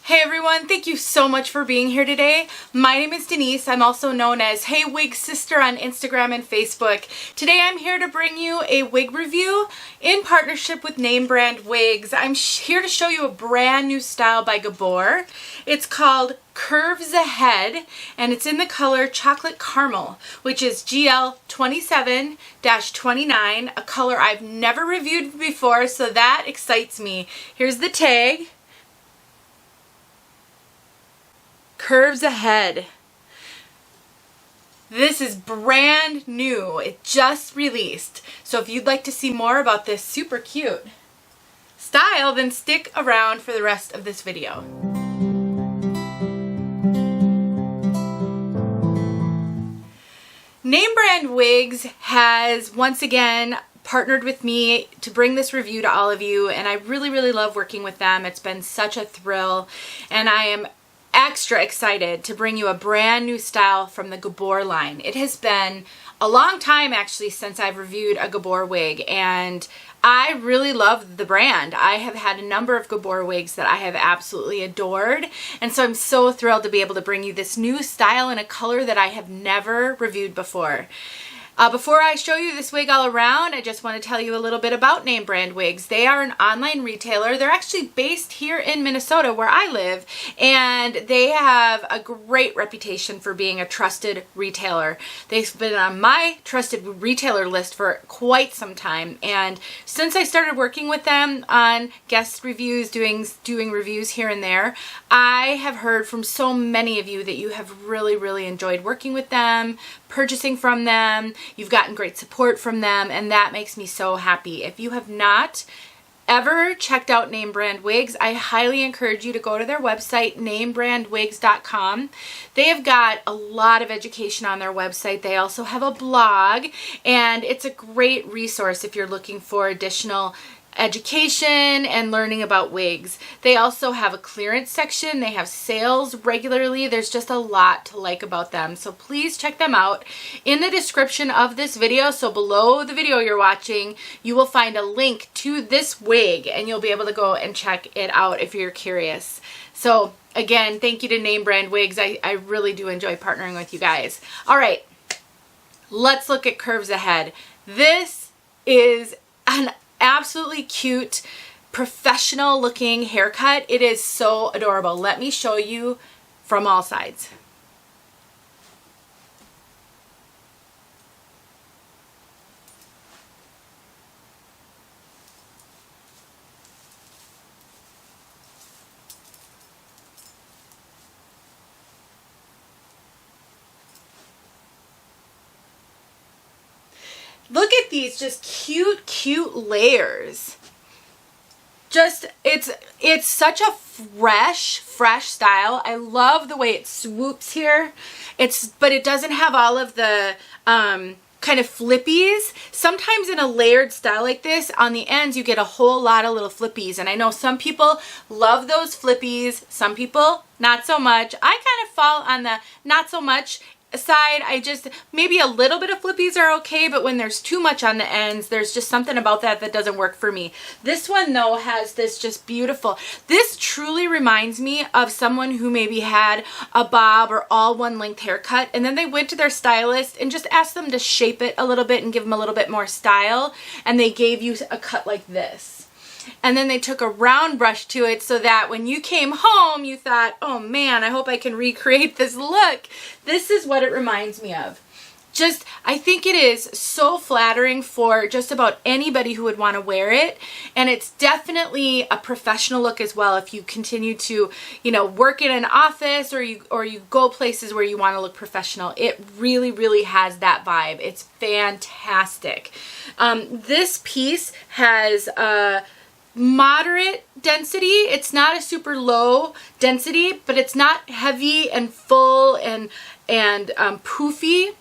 Hey everyone, thank you so much for being here today. My name is Denise. I'm also known as heywigsister on Instagram and Facebook. Today I'm here to bring you a wig review in partnership with name brand Wigs. I'm here to show you a brand new style by Gabor. It's called Curves Ahead and it's in the color Chocolate Caramel, which is GL 27-29, a color I've never reviewed before, so that excites me. Here's the tag. Curves Ahead. This is brand new. It just released. So if you'd like to see more about this super cute style, then stick around for the rest of this video. Name brand Wigs has once again partnered with me to bring this review to all of you, and I really love working with them. It's been such a thrill, and I am extra excited to bring you a brand new style from the Gabor line. It has been a long time actually since I've reviewed a Gabor wig, and I really love the brand. I have had a number of Gabor wigs that I have absolutely adored, and so I'm so thrilled to be able to bring you this new style in a color that I have never reviewed before. Before I show you this wig all around, I just want to tell you a little bit about Name Brand Wigs. They are an online retailer. They're actually based here in Minnesota where I live, and they have a great reputation for being a trusted retailer. They've been on my trusted retailer list for quite some time, and since I started working with them on guest reviews, doing reviews here and there, I have heard from so many of you that you have really enjoyed working with them, purchasing from them. You've gotten great support from them, and that makes me so happy. If you have not ever checked out Name Brand Wigs, I highly encourage you to go to their website, namebrandwigs.com. They have got a lot of education on their website. They also have a blog, and it's a great resource if you're looking for additional education and learning about wigs. They also have a clearance section. They have sales regularly. There's just a lot to like about them, so please check them out. In the description of this video, so below the video you're watching, you will find a link to this wig, and you'll be able to go and check it out if you're curious. So again, thank you to Name Brand Wigs. I really do enjoy partnering with you guys. All right, let's look at Curves Ahead. This is an absolutely cute, professional looking haircut. It is so adorable. Let me show you from all sides. Look at these just cute layers. Just, it's such a fresh style. I love the way it swoops here. But it doesn't have all of the kind of flippies. Sometimes in a layered style like this, on the ends you get a whole lot of little flippies, and I know some people love those flippies, some people not so much. I kind of fall on the not so much side. Maybe a little bit of flippies are okay, but when there's too much on the ends, there's just something about that doesn't work for me. This one though has this just beautiful, this truly reminds me of someone who maybe had a bob or all one length haircut, and then they went to their stylist and just asked them to shape it a little bit and give them a little bit more style, and they gave you a cut like this. And then they took a round brush to it so that when you came home, you thought, oh man, I hope I can recreate this look. This is what it reminds me of. Just, I think it is so flattering for just about anybody who would want to wear it. And it's definitely a professional look as well if you continue to, work in an office or you go places where you want to look professional. It really has that vibe. It's fantastic. This piece has moderate density. It's not a super low density, but it's not heavy and full and poofy.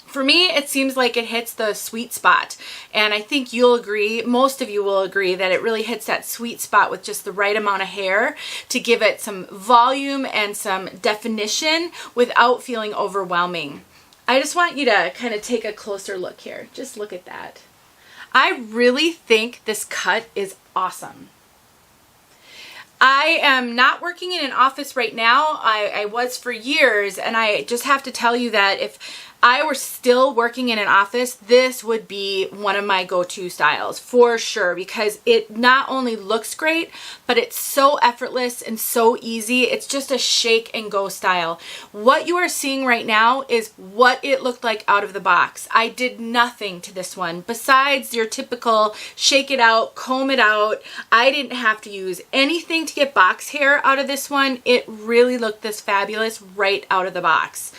For me, it seems like it hits the sweet spot, and I think you'll agree, most of you will agree, that it really hits that sweet spot with just the right amount of hair to give it some volume and some definition without feeling overwhelming. I just want you to kind of take a closer look here. Just look at that. I really think this cut is awesome. I am not working in an office right now. I was for years, and I just have to tell you that if I were still working in an office, this would be one of my go-to styles for sure, because it not only looks great, but it's so effortless and so easy. It's just a shake and go style. What you are seeing right now is what it looked like out of the box. I did nothing to this one besides your typical shake it out, comb it out. I didn't have to use anything to get box hair out of this one. It really looked this fabulous right out of the box.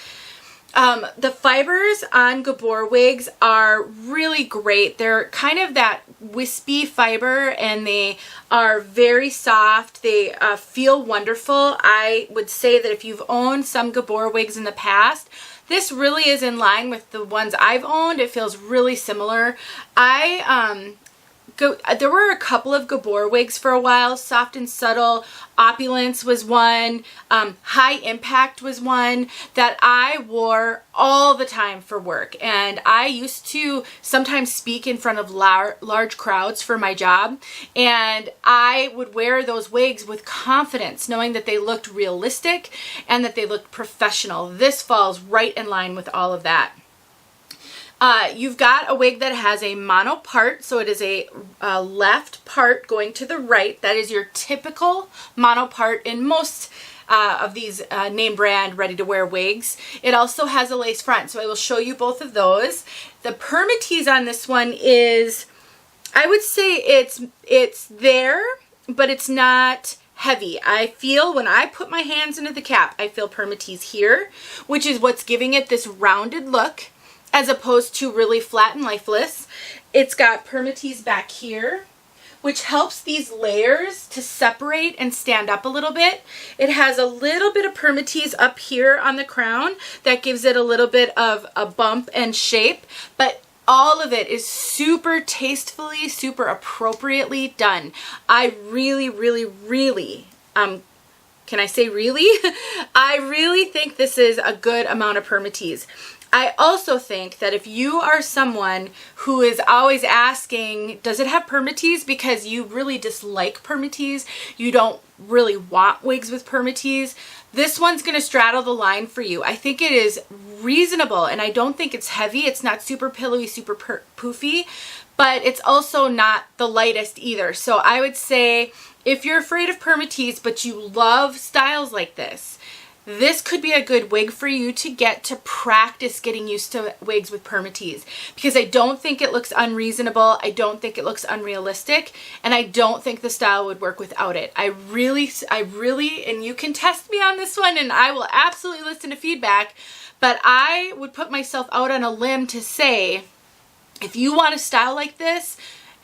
The fibers on Gabor wigs are really great. They're kind of that wispy fiber, and they are very soft. They feel wonderful. I would say that if you've owned some Gabor wigs in the past, this really is in line with the ones I've owned. It feels really similar. There were a couple of Gabor wigs for a while. Soft and Subtle, Opulence was one, High Impact was one that I wore all the time for work. And I used to sometimes speak in front of large crowds for my job. And I would wear those wigs with confidence, knowing that they looked realistic and that they looked professional. This falls right in line with all of that. You've got a wig that has a mono part, so it is a left part going to the right. That is your typical mono part in most of these name brand ready-to-wear wigs. It also has a lace front, so I will show you both of those. The permatease on this one is, I would say it's there, but it's not heavy. I feel when I put my hands into the cap, I feel permatease here, which is what's giving it this rounded look, as opposed to really flat and lifeless. It's got permatease back here, which helps these layers to separate and stand up a little bit. It has a little bit of permatease up here on the crown that gives it a little bit of a bump and shape, but all of it is super tastefully, super appropriately done. I really, really, really, can I say really? I really think this is a good amount of permatease. I also think that if you are someone who is always asking, does it have permatease, because you really dislike permatease, you don't really want wigs with permatease, this one's going to straddle the line for you. I think it is reasonable, and I don't think it's heavy. It's not super pillowy, super poofy, but it's also not the lightest either. So I would say if you're afraid of permatease, but you love styles like this could be a good wig for you to get to practice getting used to wigs with permatease, because I don't think it looks unreasonable. I don't think it looks unrealistic, and I don't think the style would work without it. I really, and you can test me on this one, and I will absolutely listen to feedback, but I would put myself out on a limb to say, if you want a style like this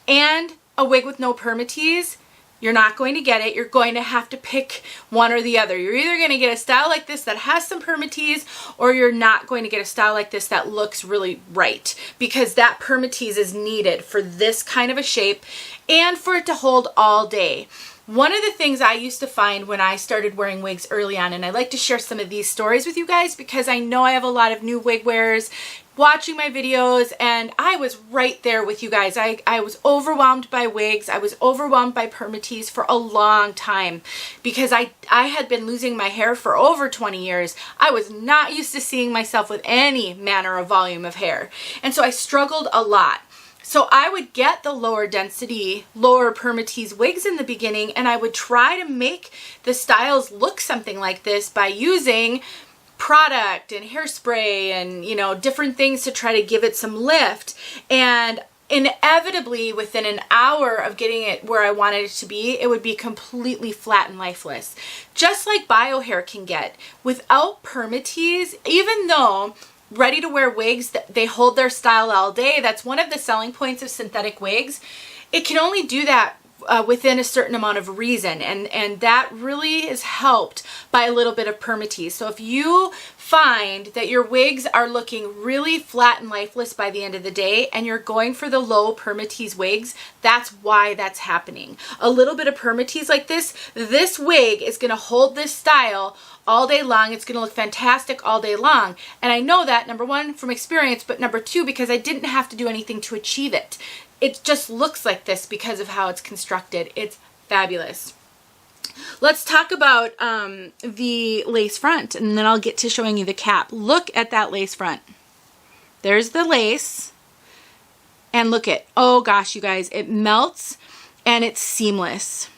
and a wig with no permatease, you're not going to get it. You're going to have to pick one or the other. You're either going to get a style like this that has some permatease, or you're not going to get a style like this that looks really right, because that permatease is needed for this kind of a shape and for it to hold all day. One of the things I used to find when I started wearing wigs early on, and I like to share some of these stories with you guys because I know I have a lot of new wig wearers watching my videos, and I was right there with you guys. I was overwhelmed by wigs. I was overwhelmed by permatease for a long time because I had been losing my hair for over 20 years. I was not used to seeing myself with any manner of volume of hair, and so I struggled a lot. So I would get the lower density, lower permatease wigs in the beginning, and I would try to make the styles look something like this by using product and hairspray and, you know, different things to try to give it some lift. And inevitably, within an hour of getting it where I wanted it to be, it would be completely flat and lifeless. Just like bio hair can get. Without permatease, even though ready-to-wear wigs, they hold their style all day, that's one of the selling points of synthetic wigs, it can only do that within a certain amount of reason, and that really is helped by a little bit of permatease. So if you find that your wigs are looking really flat and lifeless by the end of the day and you're going for the low permatease wigs, that's why that's happening. A little bit of permatease like this wig is going to hold this style all day long. It's going to look fantastic all day long. And I know that, number one, from experience, but number two, because I didn't have to do anything to achieve it. It just looks like this because of how it's constructed. It's fabulous. Let's talk about the lace front, and then I'll get to showing you the cap. Look at that lace front. There's the lace. And look at, oh gosh, you guys, it melts and it's seamless.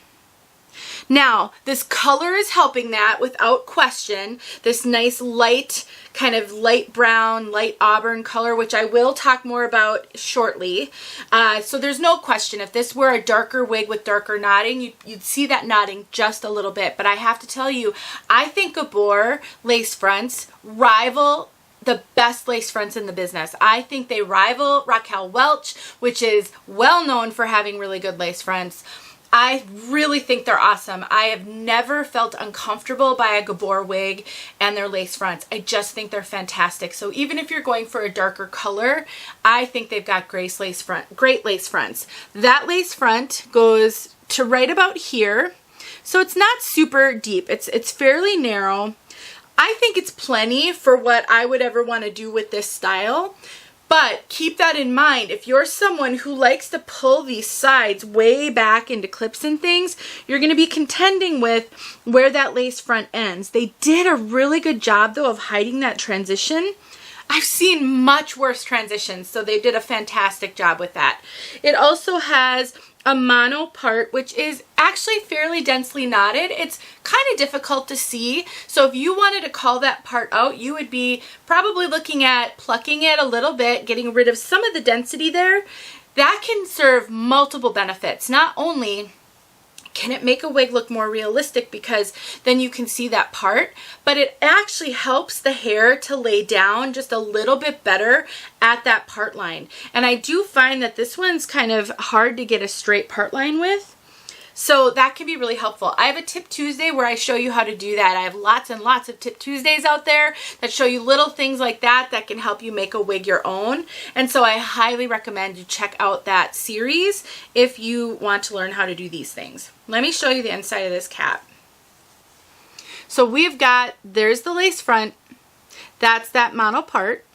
Now, this color is helping that without question. This nice light, kind of light brown, light auburn color, which I will talk more about shortly. So there's no question, if this were a darker wig with darker knotting, you'd see that knotting just a little bit. But I have to tell you, I think Gabor lace fronts rival the best lace fronts in the business. I think they rival Raquel Welch, which is well known for having really good lace fronts. I really think they're awesome. I have never felt uncomfortable by a Gabor wig and their lace fronts. I just think they're fantastic. So even if you're going for a darker color, I think they've got great lace fronts. That lace front goes to right about here. So it's not super deep. It's fairly narrow. I think it's plenty for what I would ever want to do with this style. But keep that in mind. If you're someone who likes to pull these sides way back into clips and things, you're going to be contending with where that lace front ends. They did a really good job, though, of hiding that transition. I've seen much worse transitions, so they did a fantastic job with that. It also has a mono part, which is actually fairly densely knotted. It's kind of difficult to see. So if you wanted to call that part out, you would be probably looking at plucking it a little bit, getting rid of some of the density there. That can serve multiple benefits. Not only can it make a wig look more realistic because then you can see that part, but it actually helps the hair to lay down just a little bit better at that part line. And I do find that this one's kind of hard to get a straight part line with. So that can be really helpful. I have a Tip Tuesday where I show you how to do that. I have lots and lots of Tip Tuesdays out there that show you little things like that that can help you make a wig your own. And so I highly recommend you check out that series if you want to learn how to do these things. Let me show you the inside of this cap. So we've got, there's the lace front. That's that mono part.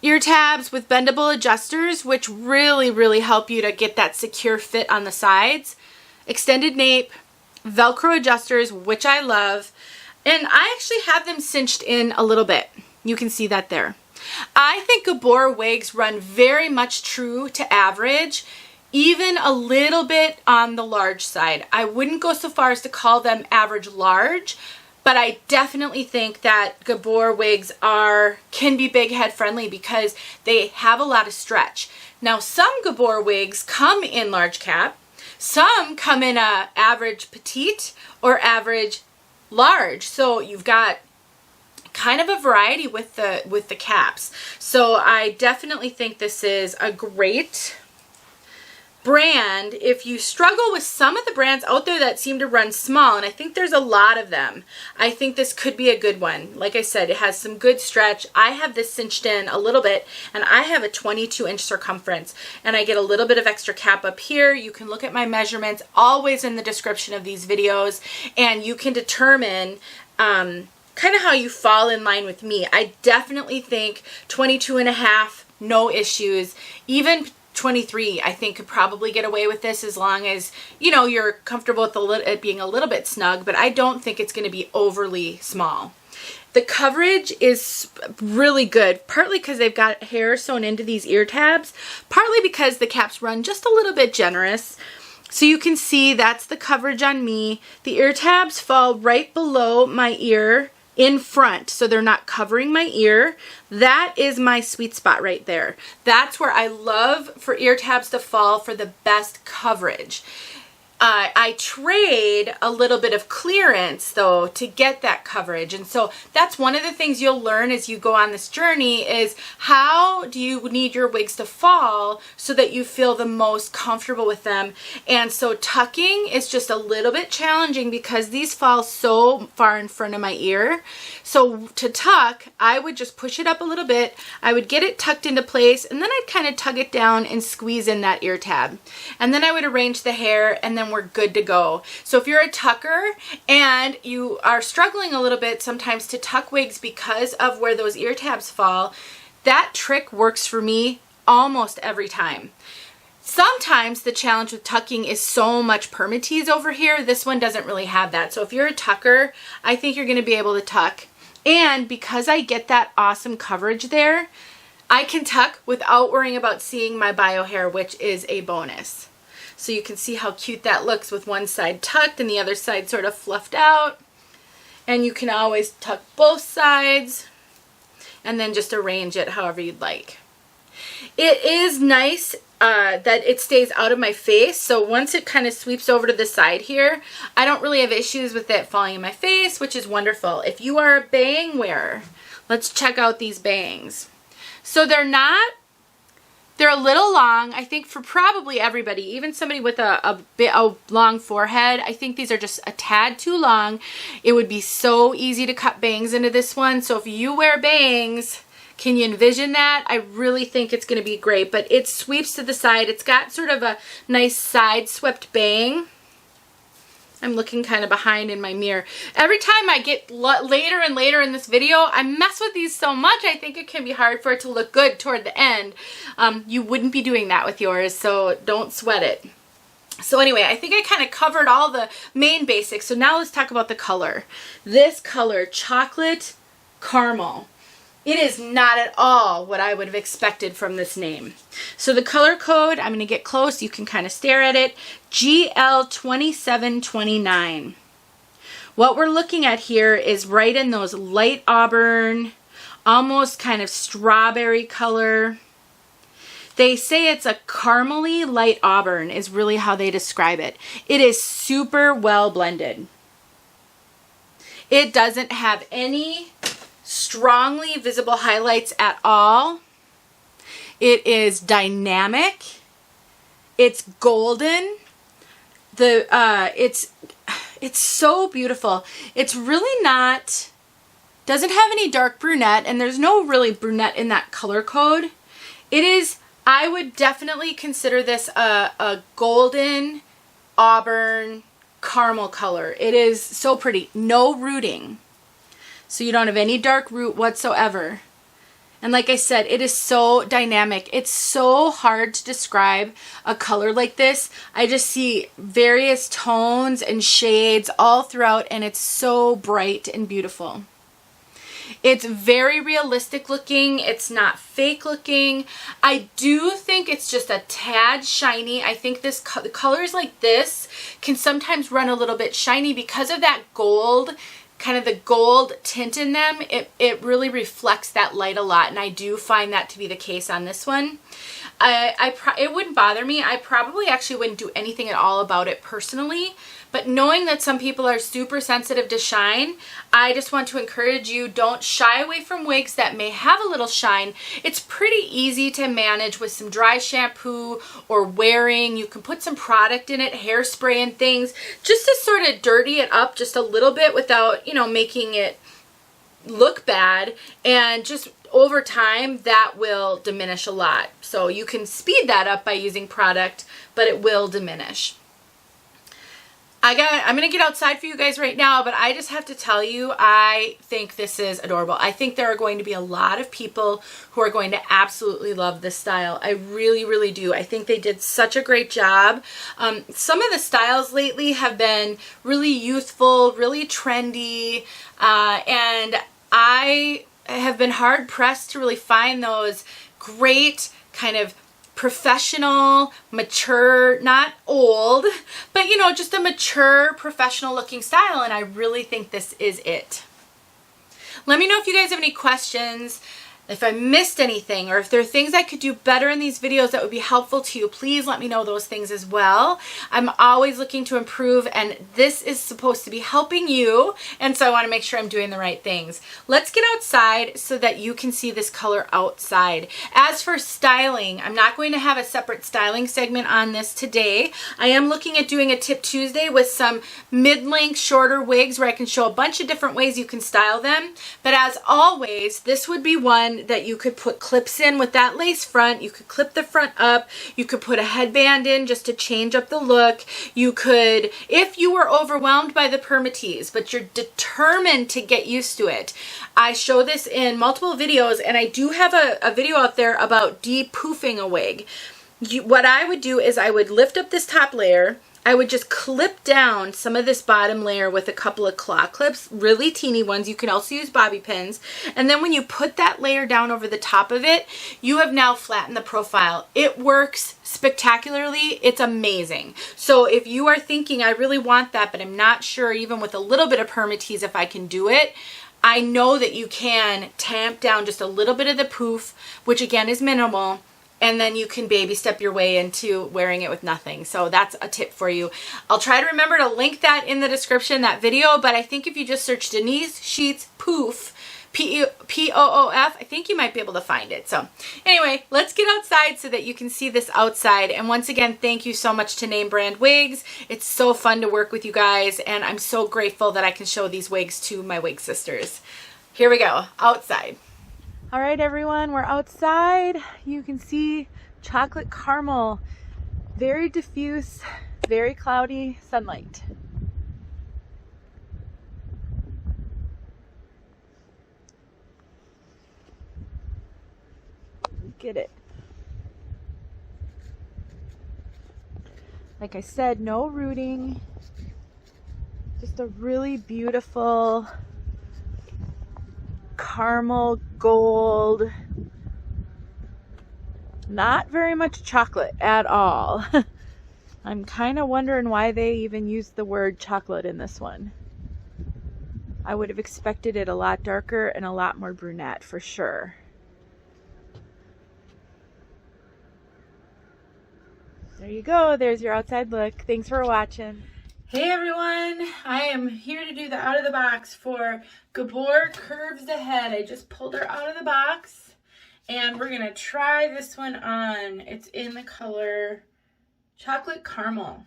Ear tabs with bendable adjusters, which really help you to get that secure fit on the sides. Extended nape, Velcro adjusters, which I love. And I actually have them cinched in a little bit. You can see that there. I think Gabor wigs run very much true to average, even a little bit on the large side. I wouldn't go so far as to call them average large, but I definitely think that Gabor wigs can be big head friendly because they have a lot of stretch. Now, some Gabor wigs come in large cap, some come in a average petite or average large. So you've got kind of a variety with the caps. So I definitely think this is a great brand if you struggle with some of the brands out there that seem to run small, and I think there's a lot of them. I think this could be a good one. Like I said, it has some good stretch. I have this cinched in a little bit, and I have a 22-inch circumference, and I get a little bit of extra cap up here. You can look at my measurements always in the description of these videos, and you can determine kind of how you fall in line with me. I definitely think 22.5, no issues. Even 23, I think, could probably get away with this as long as, you know, you're comfortable with it being a little bit snug, but I don't think it's going to be overly small. The coverage is really good, partly because they've got hair sewn into these ear tabs, partly because the caps run just a little bit generous. So you can see that's the coverage on me. The ear tabs fall right below my ear in front, so they're not covering my ear. That is my sweet spot right there. That's where I love for ear tabs to fall for the best coverage. I trade a little bit of clearance though to get that coverage, and so that's one of the things you'll learn as you go on this journey is how do you need your wigs to fall so that you feel the most comfortable with them. And so tucking is just a little bit challenging because these fall so far in front of my ear. So to tuck, I would just push it up a little bit, I would get it tucked into place, and then I'd kind of tug it down and squeeze in that ear tab, and then I would arrange the hair, and then we're good to go. So if you're a tucker and you are struggling a little bit sometimes to tuck wigs because of where those ear tabs fall, that trick works for me almost every time. Sometimes the challenge with tucking is so much permatease over here. This one doesn't really have that. So if you're a tucker, I think you're going to be able to tuck. And because I get that awesome coverage there, I can tuck without worrying about seeing my bio hair, which is a bonus. So you can see how cute that looks with one side tucked and the other side sort of fluffed out. And you can always tuck both sides and then just arrange it however you'd like. It is nice that it stays out of my face. So once it kind of sweeps over to the side here, I don't really have issues with it falling in my face, which is wonderful. If you are a bang wearer, let's check out these bangs. So they're a little long, I think, for probably everybody, even somebody with a long forehead. I think these are just a tad too long. It would be so easy to cut bangs into this one. So if you wear bangs, can you envision that? I really think it's going to be great, but it sweeps to the side. It's got sort of a nice side swept bang. I'm looking kind of behind in my mirror. Every time I get later and later in this video, I mess with these so much, I think it can be hard for it to look good toward the end. You wouldn't be doing that with yours, so don't sweat it. So anyway, I think I kind of covered all the main basics. So now let's talk about the color. This color, chocolate caramel. It is not at all what I would have expected from this name. So the color code, I'm going to get close. You can kind of stare at it. GL2729. What we're looking at here is right in those light auburn, almost kind of strawberry color. They say it's a caramely light auburn is really how they describe it. It is super well blended. It doesn't have any strongly visible highlights at all. It is dynamic. It's golden. It's so beautiful. It's really doesn't have any dark brunette, and there's no really brunette in that color code. It is, I would definitely consider this a golden auburn caramel color. It is so pretty. No rooting. So you don't have any dark root whatsoever. And like I said, it is so dynamic. It's so hard to describe a color like this. I just see various tones and shades all throughout, and it's so bright and beautiful. It's very realistic looking. It's not fake looking. I do think it's just a tad shiny. I think this colors like this can sometimes run a little bit shiny because of that gold, kind of the gold tint in them. It really reflects that light a lot, and I do find that to be the case on this one. It wouldn't bother me. I probably actually wouldn't do anything at all about it personally, but knowing that some people are super sensitive to shine, I just want to encourage you, don't shy away from wigs that may have a little shine. It's pretty easy to manage with some dry shampoo or wearing. You can put some product in it, hairspray and things, just to sort of dirty it up just a little bit without, you know, making it look bad, and just over time that will diminish a lot. So you can speed that up by using product, but it will diminish. I'm going to get outside for you guys right now, but I just have to tell you, I think this is adorable. I think there are going to be a lot of people who are going to absolutely love this style. I really, really do. I think they did such a great job. Some of the styles lately have been really youthful, really trendy, and I have been hard pressed to really find those great kind of professional, mature, not old, but you know, just a mature, professional looking style, and I really think this is it. Let me know if you guys have any questions, if I missed anything, or if there are things I could do better in these videos that would be helpful to you. Please let me know those things as well. I'm always looking to improve, and this is supposed to be helping you, and so I want to make sure I'm doing the right things. Let's get outside so that you can see this color outside. As for styling, I'm not going to have a separate styling segment on this today. I am looking at doing a Tip Tuesday with some mid-length, shorter wigs where I can show a bunch of different ways you can style them. But as always, this would be one that you could put clips in with that lace front. You could clip the front up. You could put a headband in just to change up the look. You could, if you were overwhelmed by the permatease, but you're determined to get used to it. I show this in multiple videos, and I do have a video out there about de-poofing a wig. what I would do is I would lift up this top layer. I would just clip down some of this bottom layer with a couple of claw clips, really teeny ones. You can also use bobby pins. And then when you put that layer down over the top of it, you have now flattened the profile. It works spectacularly. It's amazing. So if you are thinking, I really want that, but I'm not sure even with a little bit of permatease if I can do it, I know that you can tamp down just a little bit of the poof, which again is minimal, and then you can baby step your way into wearing it with nothing. So that's a tip for you. I'll try to remember to link that in the description, that video, but I think if you just search Denise Sheets Poof, P-O-O-F, I think you might be able to find it. So anyway, let's get outside so that you can see this outside. And once again, thank you so much to Name Brand Wigs. It's so fun to work with you guys, and I'm so grateful that I can show these wigs to my wig sisters. Here we go, outside. All right, everyone, we're outside. You can see chocolate caramel, very diffuse, very cloudy sunlight. Get it. Like I said, no rooting, just a really beautiful caramel gold, not very much chocolate at all. I'm kind of wondering why they even used the word chocolate in this one. I would have expected it a lot darker and a lot more brunette for sure. There you go. There's your outside look. Thanks for watching. Hey everyone, I am here to do the out of the box for Gabor Curves the Head. I just pulled her out of the box and we're gonna try this one on. It's in the color Chocolate Caramel.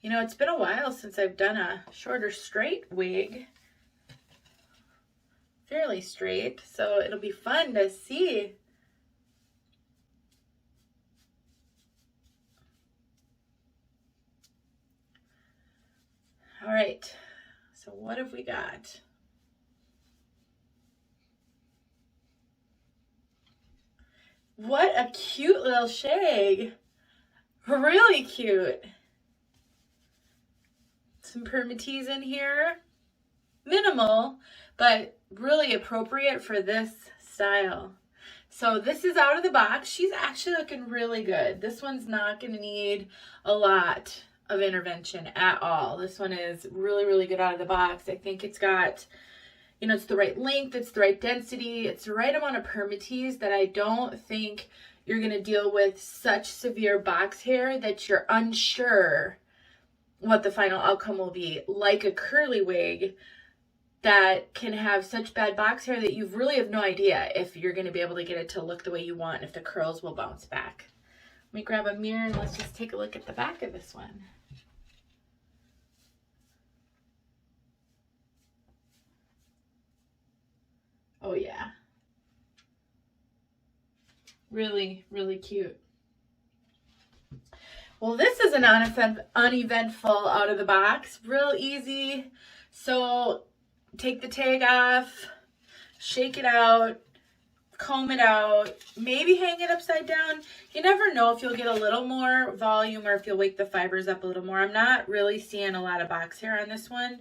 You know, it's been a while since I've done a shorter straight wig. Fairly straight, so it'll be fun to see. All right, so what have we got? What a cute little shag. Really cute. Some permatease in here. Minimal, but really appropriate for this style. So this is out of the box. She's actually looking really good. This one's not going to need a lot of intervention at all. This one is really, really good out of the box. I think it's got, you know, it's the right length, it's the right density, it's the right amount of permatease that I don't think you're going to deal with such severe box hair that you're unsure what the final outcome will be, like a curly wig that can have such bad box hair that you really have no idea if you're going to be able to get it to look the way you want, if the curls will bounce back. Let me grab a mirror and let's just take a look at the back of this one. Oh yeah. Really, really cute. Well, this is an uneventful out of the box. Real easy. So take the tag off, shake it out, comb it out, maybe hang it upside down. You never know if you'll get a little more volume or if you'll wake the fibers up a little more. I'm not really seeing a lot of box hair on this one,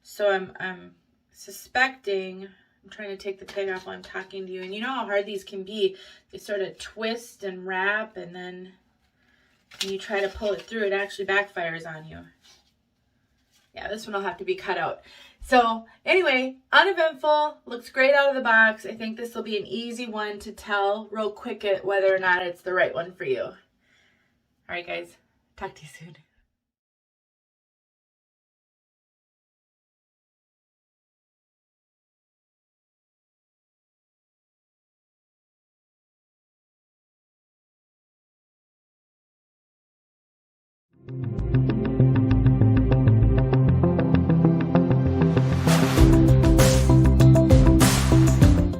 so I'm suspecting. I'm trying to take the tag off while I'm talking to you, and you know how hard these can be. They sort of twist and wrap, and then when you try to pull it through, it actually backfires on you. Yeah, this one will have to be cut out. So anyway, uneventful, looks great out of the box. I think this will be an easy one to tell real quick whether or not it's the right one for you. All right, guys, talk to you soon.